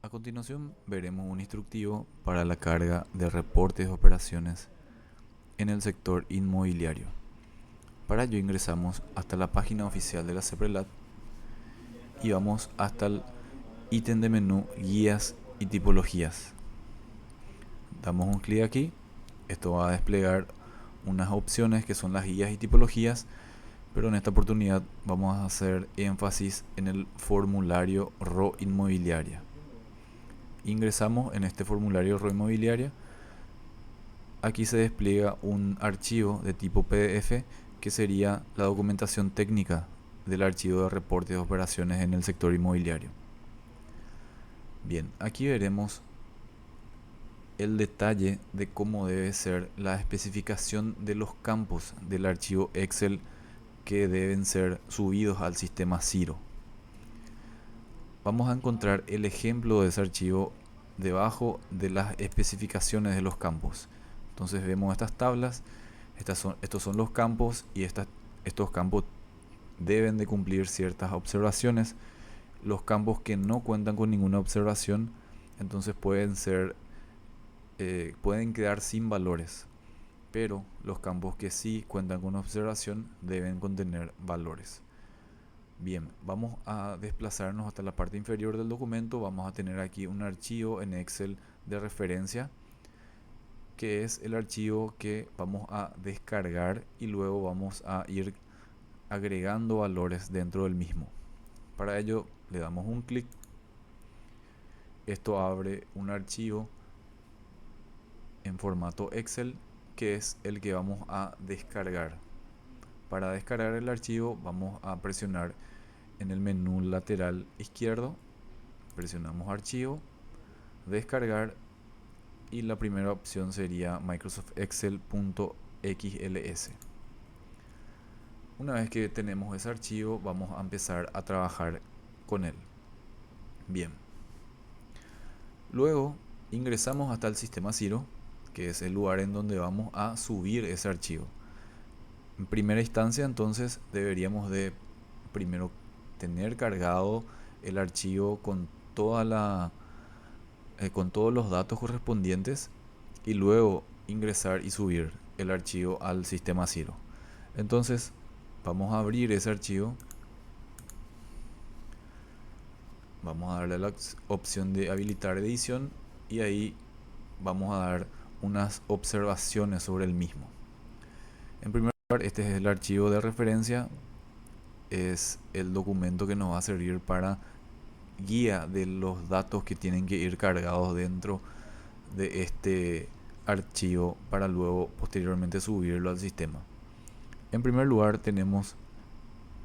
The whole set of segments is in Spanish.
A continuación veremos un instructivo para la carga de reportes de operaciones en el sector inmobiliario. Para ello ingresamos hasta la página oficial de la CEPRELAT y vamos hasta el ítem de menú guías y tipologías. Damos un clic aquí, esto va a desplegar unas opciones que son las guías y tipologías, pero en esta oportunidad vamos a hacer énfasis en el formulario RO Inmobiliaria. Ingresamos en este formulario RO Inmobiliaria. Aquí se despliega un archivo de tipo PDF que sería la documentación técnica del archivo de reportes de operaciones en el sector inmobiliario. Bien, aquí veremos el detalle de cómo debe ser la especificación de los campos del archivo Excel que deben ser subidos al sistema Xiro. Vamos a encontrar el ejemplo de ese archivo debajo de las especificaciones de los campos. Entonces vemos estas tablas, estos son los campos y estos campos deben de cumplir ciertas observaciones. Los campos que no cuentan con ninguna observación, entonces pueden quedar sin valores, pero los campos que sí cuentan con observación deben contener valores. Bien, vamos a desplazarnos hasta la parte inferior del documento. Vamos a tener aquí un archivo en Excel de referencia, que es el archivo que vamos a descargar y luego vamos a ir agregando valores dentro del mismo. Para ello le damos un clic. Esto abre un archivo en formato Excel que es el que vamos a descargar. Para descargar el archivo vamos a presionar en el menú lateral izquierdo, presionamos archivo, descargar y la primera opción sería Microsoft Excel.xls. Una vez que tenemos ese archivo vamos a empezar a trabajar con él. Bien, luego ingresamos hasta el sistema Xiro, que es el lugar en donde vamos a subir ese archivo. En primera instancia entonces deberíamos de primero tener cargado el archivo con con todos los datos correspondientes y luego ingresar y subir el archivo al sistema Xiro. Entonces vamos a abrir ese archivo, vamos a darle a la opción de habilitar edición y ahí vamos a dar unas observaciones sobre el mismo. En primer lugar, este es el archivo de referencia, es el documento que nos va a servir para guía de los datos que tienen que ir cargados dentro de este archivo para luego posteriormente subirlo al sistema. En primer lugar tenemos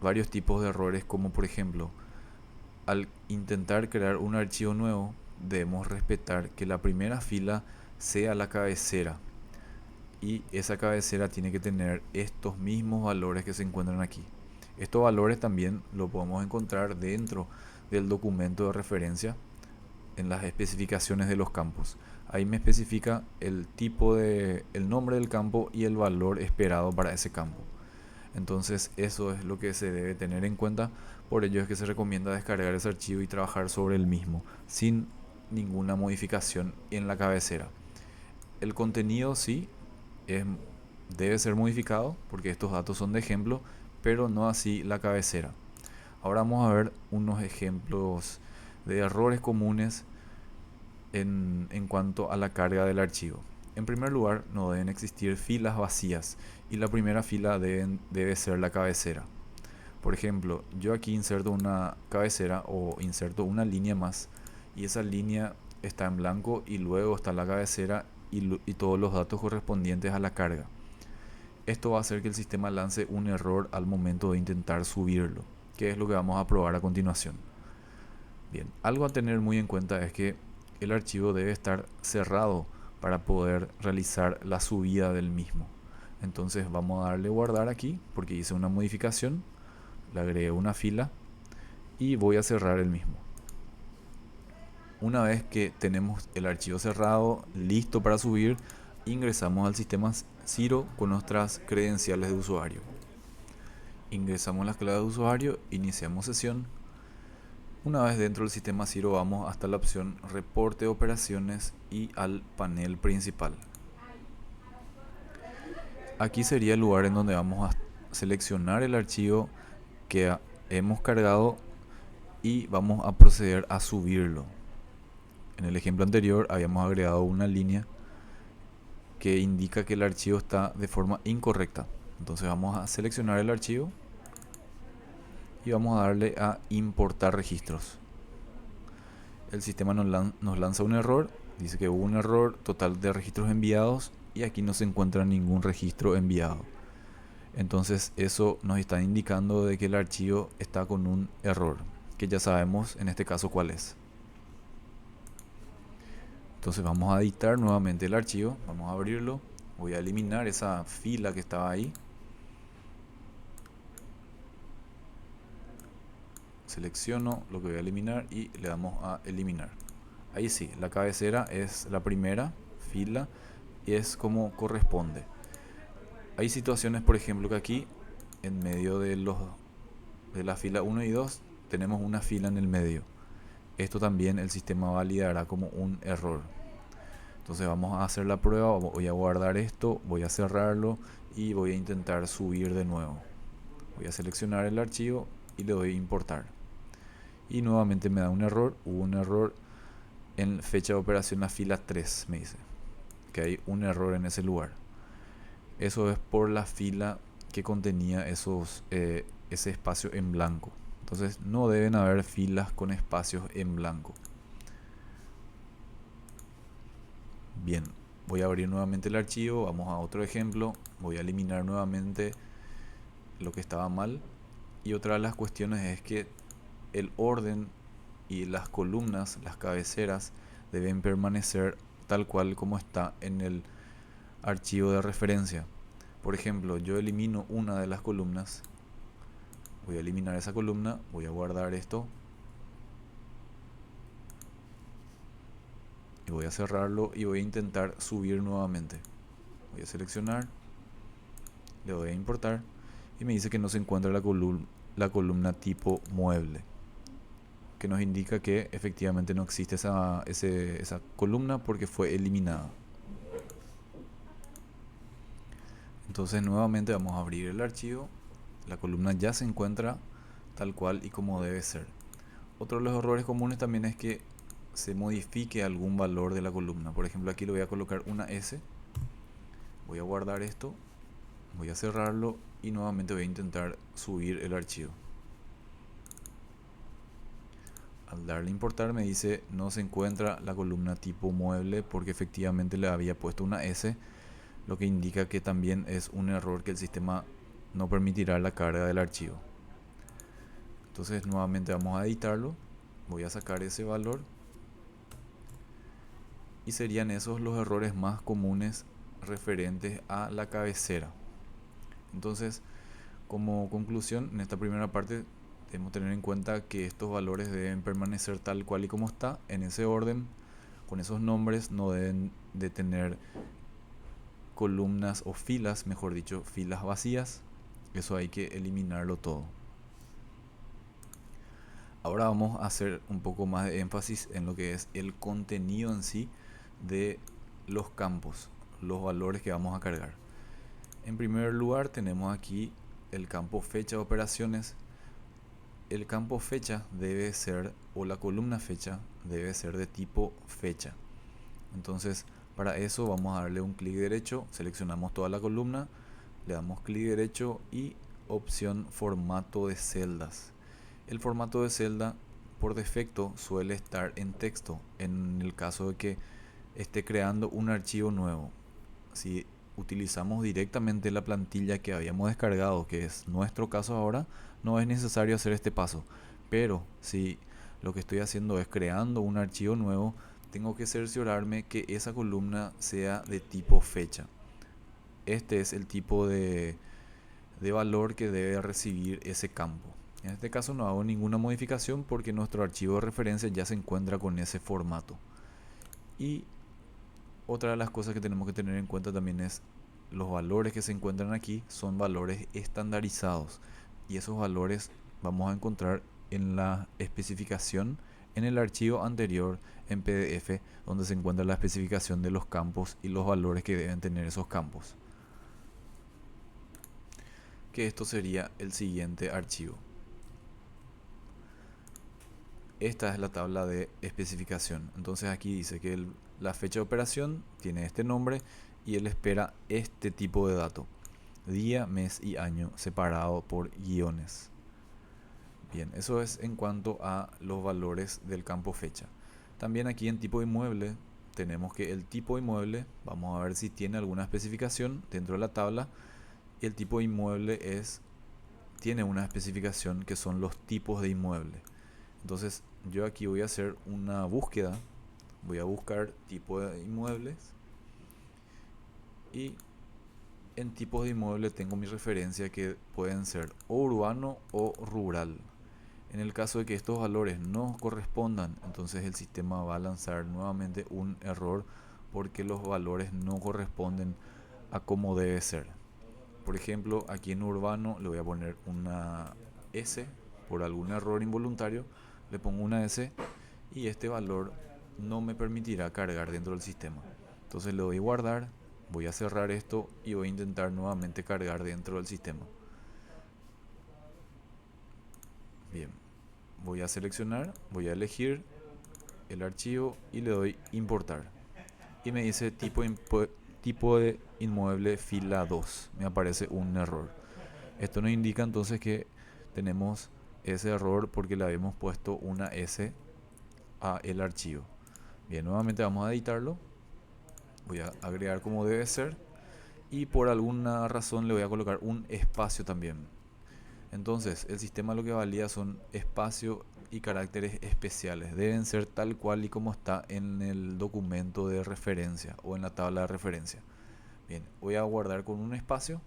varios tipos de errores, como por ejemplo al intentar crear un archivo nuevo debemos respetar que la primera fila sea la cabecera y esa cabecera tiene que tener estos mismos valores que se encuentran aquí. Estos valores también lo podemos encontrar dentro del documento de referencia en las especificaciones de los campos. Ahí me especifica el nombre del campo y el valor esperado para ese campo. Entonces eso es lo que se debe tener en cuenta. Por ello es que se recomienda descargar ese archivo y trabajar sobre el mismo sin ninguna modificación en la cabecera. El contenido sí es, debe ser modificado porque estos datos son de ejemplo, pero no así la cabecera. Ahora vamos a ver unos ejemplos de errores comunes en cuanto a la carga del archivo. En primer lugar, no deben existir filas vacías y la primera fila debe ser la cabecera. Por ejemplo, yo aquí inserto una cabecera o inserto una línea más y esa línea está en blanco y luego está la cabecera y todos los datos correspondientes a la carga. Esto va a hacer que el sistema lance un error al momento de intentar subirlo, que es lo que vamos a probar a continuación. Bien, algo a tener muy en cuenta es que el archivo debe estar cerrado para poder realizar la subida del mismo. Entonces vamos a darle guardar aquí porque hice una modificación, le agregué una fila y voy a cerrar el mismo. Una vez que tenemos el archivo cerrado, listo para subir, ingresamos al sistema Xiro con nuestras credenciales de usuario. Ingresamos las claves de usuario, iniciamos sesión Una vez dentro del sistema Ciro vamos hasta la opción reporte de operaciones y al panel principal. Aquí sería el lugar en donde vamos a seleccionar el archivo que hemos cargado y vamos a proceder a subirlo. En el ejemplo anterior habíamos agregado una línea que indica que el archivo está de forma incorrecta. Entonces vamos a seleccionar el archivo y vamos a darle a importar registros. El sistema nos lanza un error, dice que hubo un error total de registros enviados y aquí no se encuentra ningún registro enviado. Entonces eso nos está indicando de que el archivo está con un error, que ya sabemos en este caso cuál es. Entonces vamos a editar nuevamente el archivo, vamos a abrirlo, voy a eliminar esa fila que estaba ahí. Selecciono lo que voy a eliminar y le damos a eliminar. Ahí sí, la cabecera es la primera fila y es como corresponde. Hay situaciones, por ejemplo, que aquí en medio de la fila 1 y 2 tenemos una fila en el medio. Esto también el sistema validará como un error. Entonces vamos a hacer la prueba, voy a guardar esto, voy a cerrarlo y voy a intentar subir de nuevo. Voy a seleccionar el archivo y le doy a importar. Y nuevamente me da un error, hubo un error en fecha de operación la fila 3, me dice que hay un error en ese lugar. Eso es por la fila que contenía ese espacio en blanco. Entonces no deben haber filas con espacios en blanco. Bien, voy a abrir nuevamente el archivo, vamos a otro ejemplo, voy a eliminar nuevamente lo que estaba mal. Y otra de las cuestiones es que el orden y las columnas, las cabeceras, deben permanecer tal cual como está en el archivo de referencia. Por ejemplo, yo elimino una de las columnas, voy a eliminar esa columna, voy a guardar esto y voy a cerrarlo y voy a intentar subir nuevamente. Voy a seleccionar, le doy a importar y me dice que no se encuentra la columna tipo mueble, que nos indica que efectivamente no existe esa columna porque fue eliminada. Entonces nuevamente vamos a abrir el archivo, la columna ya se encuentra tal cual y como debe ser. Otro de los errores comunes también es que se modifique algún valor de la columna. Por ejemplo, aquí le voy a colocar una S, voy a guardar esto, voy a cerrarlo y nuevamente voy a intentar subir el archivo. Al darle a importar me dice no se encuentra la columna tipo mueble porque efectivamente le había puesto una S, lo que indica que también es un error que el sistema no permitirá la carga del archivo. Entonces nuevamente vamos a editarlo, voy a sacar ese valor y serían esos los errores más comunes referentes a la cabecera. Entonces, como conclusión, en esta primera parte debemos tener en cuenta que estos valores deben permanecer tal cual y como está, en ese orden, con esos nombres, no deben de tener columnas o filas, mejor dicho, filas vacías. Eso hay que eliminarlo todo. Ahora vamos a hacer un poco más de énfasis en lo que es el contenido en sí de los campos, los valores que vamos a cargar. En primer lugar tenemos aquí el campo fecha de operaciones. El campo fecha debe ser, o la columna fecha debe ser de tipo fecha. Entonces para eso vamos a darle un clic derecho, seleccionamos toda la columna, le damos clic derecho y opción formato de celdas. El formato de celda por defecto suele estar en texto en el caso de que esté creando un archivo nuevo. Si utilizamos directamente la plantilla que habíamos descargado, que es nuestro caso ahora, no es necesario hacer este paso. Pero si lo que estoy haciendo es creando un archivo nuevo, tengo que cerciorarme que esa columna sea de tipo fecha. Este es el tipo de valor que debe recibir ese campo. En este caso no hago ninguna modificación porque nuestro archivo de referencia ya se encuentra con ese formato. Y otra de las cosas que tenemos que tener en cuenta también es los valores que se encuentran aquí son valores estandarizados y esos valores vamos a encontrar en la especificación en el archivo anterior en PDF, donde se encuentra la especificación de los campos y los valores que deben tener esos campos. Que esto sería el siguiente archivo. Esta es la tabla de especificación. Entonces aquí dice que la fecha de operación tiene este nombre y él espera este tipo de dato: día, mes y año, separado por guiones. Bien, eso es en cuanto a los valores del campo fecha. También aquí en tipo inmueble tenemos que el tipo inmueble, vamos a ver si tiene alguna especificación dentro de la tabla. Y el tipo inmueble tiene una especificación que son los tipos de inmueble. Entonces yo aquí voy a hacer una búsqueda, voy a buscar tipo de inmuebles y en tipos de inmueble tengo mi referencia que pueden ser o urbano o rural. En el caso de que estos valores no correspondan, entonces el sistema va a lanzar nuevamente un error porque los valores no corresponden a como debe ser. Por ejemplo, aquí en urbano le voy a poner una S por algún error involuntario, le pongo una S y este valor no me permitirá cargar dentro del sistema. Entonces le doy guardar, voy a cerrar esto y voy a intentar nuevamente cargar dentro del sistema. Bien, voy a seleccionar, voy a elegir el archivo y le doy importar. Y me dice tipo de inmueble fila 2. Me aparece un error. Esto nos indica entonces que tenemos ese error porque le habíamos puesto una S a el archivo. Bien, nuevamente vamos a editarlo. Voy a agregar como debe ser. Y por alguna razón le voy a colocar un espacio también. Entonces, el sistema lo que valida son espacio y caracteres especiales. Deben ser tal cual y como está en el documento de referencia o en la tabla de referencia. Bien, voy a guardar con un espacio.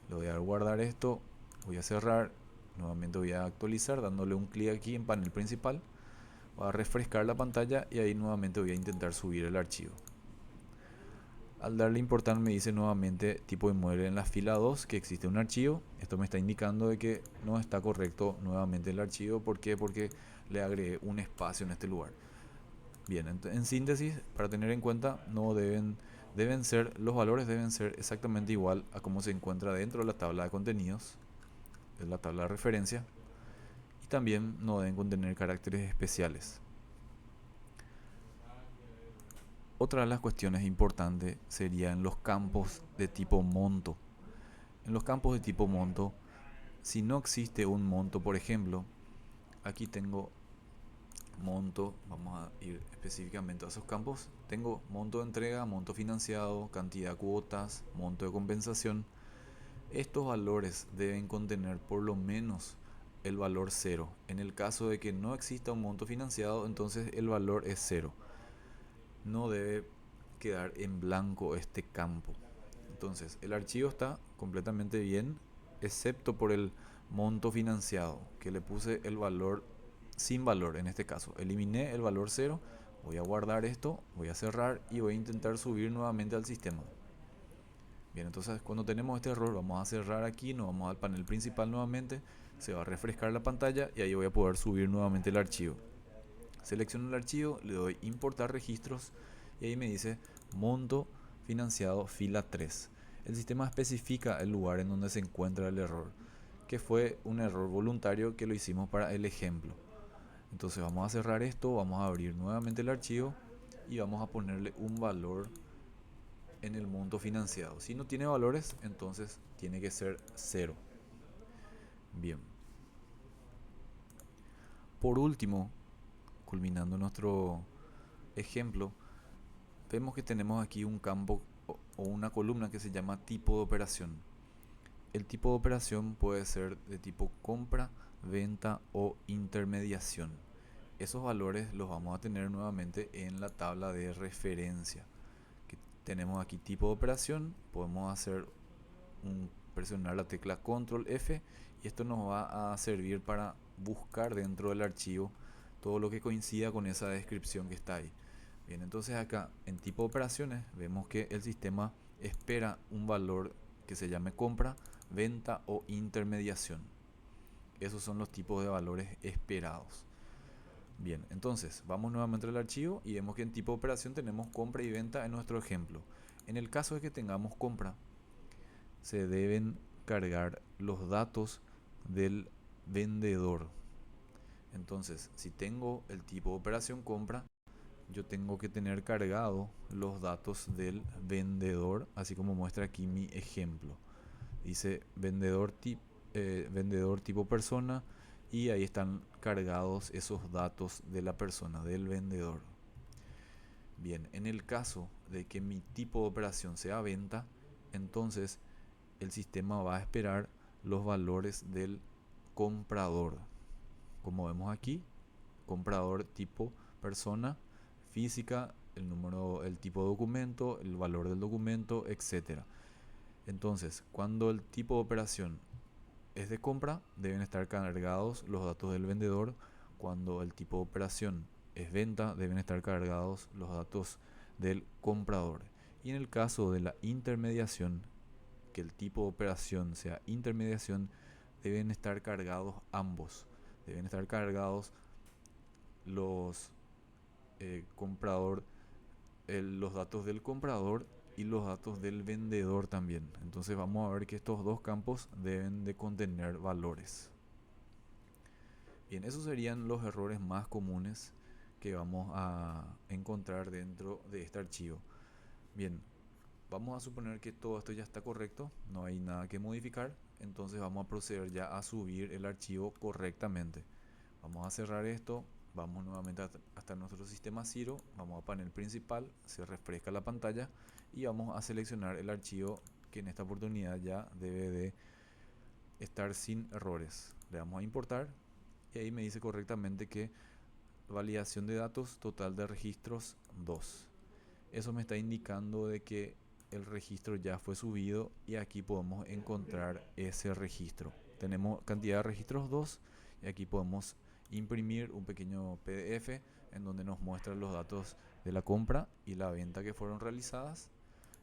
Le voy a dar guardar esto. Voy a cerrar. Nuevamente voy a actualizar dándole un clic aquí en panel principal. Voy a refrescar la pantalla y ahí nuevamente voy a intentar subir el archivo. Al darle importar me dice nuevamente tipo inmueble en la fila 2 que existe un archivo. Esto me está indicando de que no está correcto nuevamente el archivo. ¿Por qué? Porque le agregué un espacio en este lugar. Bien, en síntesis, para tener en cuenta, no deben ser, los valores deben ser exactamente igual a como se encuentra dentro de la tabla de contenidos, de la tabla de referencia, y también no deben contener caracteres especiales. Otra de las cuestiones importantes serían los campos de tipo monto. En los campos de tipo monto, si no existe un monto, por ejemplo, aquí tengo monto, vamos a ir específicamente a esos campos. Tengo monto de entrega, monto financiado, cantidad de cuotas, monto de compensación. Estos valores deben contener por lo menos el valor 0. En el caso de que no exista un monto financiado, entonces el valor es 0. No debe quedar en blanco este campo. Entonces el archivo está completamente bien, excepto por el monto financiado, que le puse el valor sin valor en este caso. Eliminé el valor 0, voy a guardar esto, voy a cerrar y voy a intentar subir nuevamente al sistema. Bien, entonces cuando tenemos este error vamos a cerrar aquí, nos vamos al panel principal nuevamente, se va a refrescar la pantalla y ahí voy a poder subir nuevamente el archivo. Selecciono el archivo, le doy importar registros y ahí me dice monto financiado fila 3. El sistema especifica el lugar en donde se encuentra el error, que fue un error voluntario que lo hicimos para el ejemplo. Entonces vamos a cerrar esto, vamos a abrir nuevamente el archivo y vamos a ponerle un valor en el monto financiado. Si no tiene valores, entonces tiene que ser 0. Bien. Por último, culminando nuestro ejemplo, vemos que tenemos aquí un campo o una columna que se llama tipo de operación. El tipo de operación puede ser de tipo compra, venta o intermediación. Esos valores los vamos a tener nuevamente en la tabla de referencia. Que tenemos aquí tipo de operación, podemos presionar la tecla control F y esto nos va a servir para buscar dentro del archivo todo lo que coincida con esa descripción que está ahí. Bien, entonces acá en tipo de operaciones vemos que el sistema espera un valor que se llame compra, venta o intermediación. Esos son los tipos de valores esperados. Bien, entonces vamos nuevamente al archivo y vemos que en tipo de operación tenemos compra y venta en nuestro ejemplo. En el caso de que tengamos compra, se deben cargar los datos del vendedor. Entonces, si tengo el tipo de operación compra, yo tengo que tener cargado los datos del vendedor, así como muestra aquí mi ejemplo. Dice vendedor tipo persona, y ahí están cargados esos datos de la persona, del vendedor. Bien, en el caso de que mi tipo de operación sea venta, entonces el sistema va a esperar los valores del comprador. Como vemos aquí, comprador tipo persona física, el número, el tipo de documento, el valor del documento, etcétera. Entonces, cuando el tipo de operación es de compra, deben estar cargados los datos del vendedor. Cuando el tipo de operación es venta, deben estar cargados los datos del comprador. Y en el caso de la intermediación, que el tipo de operación sea intermediación, deben estar cargados ambos. Deben estar cargados los comprador, los datos del comprador y los datos del vendedor también. Entonces vamos a ver que estos dos campos deben de contener valores. Bien, esos serían los errores más comunes que vamos a encontrar dentro de este archivo. Bien, vamos a suponer que todo esto ya está correcto, no hay nada que modificar, entonces vamos a proceder ya a subir el archivo correctamente. Vamos a cerrar esto, vamos nuevamente hasta nuestro sistema Zero, vamos a panel principal, se refresca la pantalla y vamos a seleccionar el archivo que en esta oportunidad ya debe de estar sin errores. Le damos a importar y ahí me dice correctamente que validación de datos, total de registros 2. Eso me está indicando de que el registro ya fue subido y aquí podemos encontrar ese registro. Tenemos cantidad de registros 2 y aquí podemos imprimir un pequeño PDF en donde nos muestra los datos de la compra y la venta que fueron realizadas.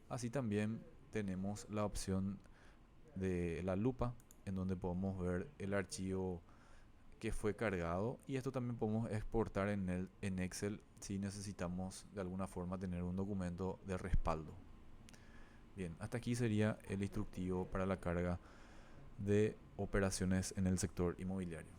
Así también tenemos la opción de la lupa en donde podemos ver el archivo que fue cargado, y esto también podemos exportar en Excel si necesitamos de alguna forma tener un documento de respaldo. Bien, hasta aquí sería el instructivo para la carga de operaciones en el sector inmobiliario.